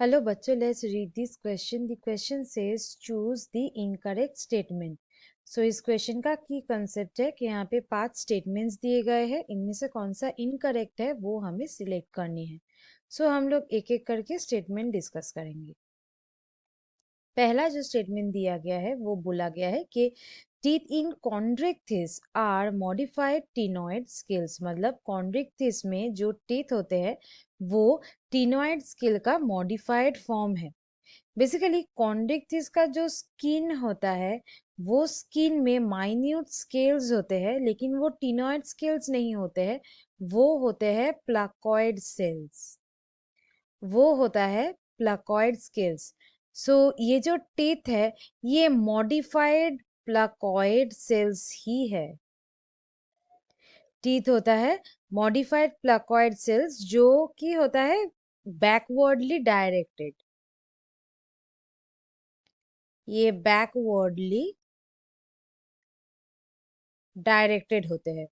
Hello बच्चों, let's read this question. The question says choose the incorrect statement. So इस question का की concept है कि यहाँ पे 5 स्टेटमेंट्स दिए गए हैं, इनमें से कौन सा इनकरेक्ट है वो हमें सिलेक्ट करनी है. सो हम लोग एक एक करके स्टेटमेंट डिस्कस करेंगे. पहला जो स्टेटमेंट दिया गया है वो बोला गया है कि teeth in Chondrichthyes are modified ctenoid scales. मतलब कॉन्ड्रिक्थिस में जो टीथ होते हैं वो टीनॉइड स्केल का मॉडिफाइड फॉर्म है. बेसिकली कॉन्ड्रिक्थिस का जो स्किन होता है वो स्किन में माइन्यूट स्केल्स होते हैं, लेकिन वो टीनॉइड स्केल्स नहीं होते हैं, वो होते हैं प्लाकोइड सेल्स. वो होता है प्लाकोइड स्केल्स. सो ये जो टीथ है ये मॉडिफाइड प्लाकोइड सेल्स ही है. टीथ होता है मॉडिफाइड प्लाकोइड सेल्स जो कि होता है बैकवर्डली डायरेक्टेड. ये बैकवर्डली डायरेक्टेड होते हैं.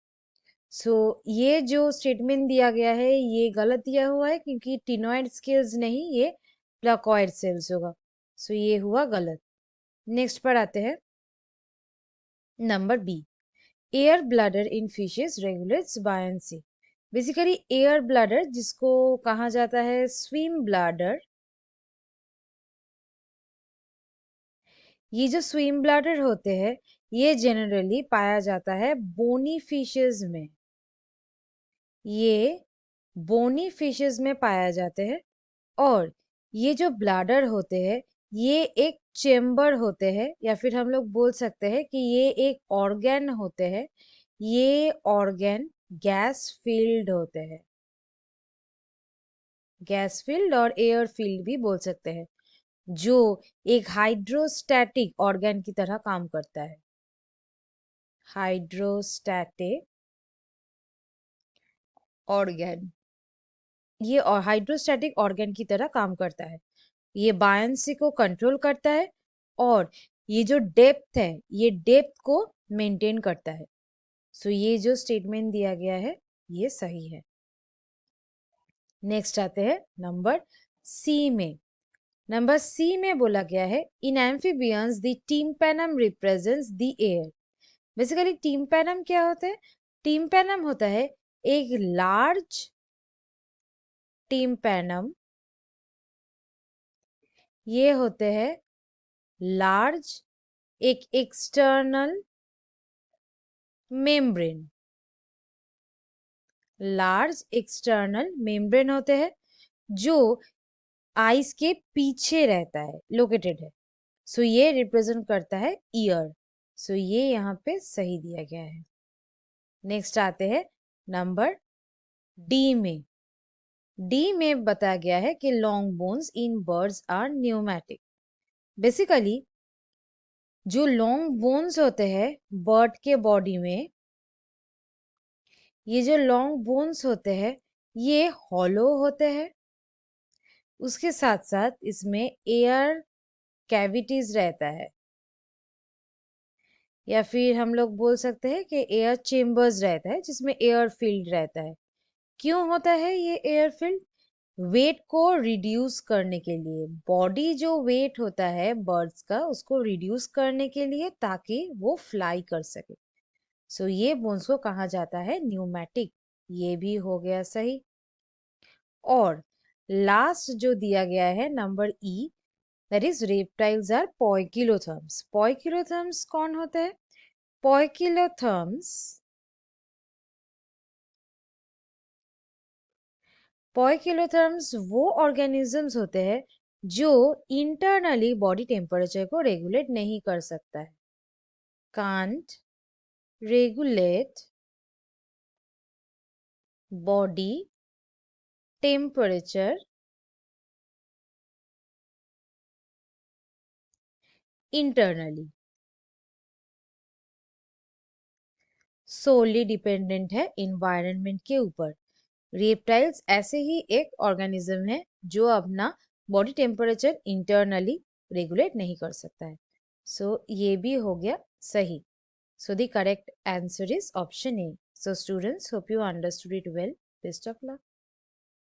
सो ये जो स्टेटमेंट दिया गया है ये गलत दिया हुआ है क्योंकि टिनॉइड स्केल्स नहीं, ये प्लाकोइड सेल्स होगा. सो ये हुआ गलत. नेक्स्ट पर आते हैं. Number B, air bladder in fishes regulates buoyancy. Basically air bladder जिसको कहा जाता है स्विम ब्लैडर, ये जो स्विम ब्लैडर होते हैं ये जनरली पाया जाता है बोनी फिशेस में. ये बोनी फिशेस में पाया जाते हैं. और ये जो ब्लैडर होते हैं ये एक चेम्बर होते हैं, या फिर हम लोग बोल सकते हैं कि ये एक ऑर्गन होते हैं. ये ऑर्गन गैस फील्ड होते हैं. गैस फील्ड और एयर फील्ड भी बोल सकते हैं, जो एक हाइड्रोस्टैटिक ऑर्गन की तरह काम करता है. हाइड्रोस्टैटिक ऑर्गन, ये और हाइड्रोस्टैटिक ऑर्गन की तरह काम करता है. ये बायंसी को कंट्रोल करता है और ये जो डेप्थ है ये डेप्थ को मेंटेन करता है. सो ये जो स्टेटमेंट दिया गया है ये सही है. नेक्स्ट आते हैं नंबर सी में. नंबर सी में बोला गया है in amphibians the tympanum represents the ear. Basically tympanum क्या होता है? टिम्पैनम होता है एक लार्ज टिम्पैनम. ये होते हैं लार्ज एक external membrane. Large external membrane होते हैं जो आइस के पीछे रहता है, लोकेटेड है. सो ये रिप्रेजेंट करता है ईयर. सो ये यहाँ पे सही दिया गया है. नेक्स्ट आते हैं नंबर डी में. डी में बताया गया है कि long bones in birds are pneumatic. Basically जो लॉन्ग बोन्स होते हैं बर्ड के बॉडी में, ये जो लॉन्ग बोन्स होते हैं ये हॉलो होते हैं. उसके साथ साथ इसमें एयर कैविटीज रहता है, या फिर हम लोग बोल सकते हैं कि एयर चेम्बर्स रहता है जिसमें एयर फील्ड रहता है. क्यों होता है ये एयर फील्ड? वेट को रिड्यूस करने के लिए. बॉडी जो वेट होता है बर्ड्स का उसको रिड्यूस करने के लिए ताकि वो फ्लाई कर सके. सो ये बोन्स को कहा जाता है न्यूमैटिक. ये भी हो गया सही. और लास्ट जो दिया गया है number E, that is reptiles are poikilotherms. Poikilotherms कौन होते हैं? पोइकिलोथर्म्स, पोइकिलोथर्म्स वो ऑर्गेनिजम्स होते हैं जो इंटरनली बॉडी टेम्परेचर को रेगुलेट नहीं कर सकता है. Can't regulate body temperature internally, solely dependent है इन्वायरमेंट के ऊपर. रेप्टाइल्स ऐसे ही एक ऑर्गेनिज्म है जो अपना बॉडी टेम्परेचर इंटरनली रेगुलेट नहीं कर सकता है. सो ये भी हो गया सही. So the correct answer is option A. So students, hope you understood it well. Best of luck.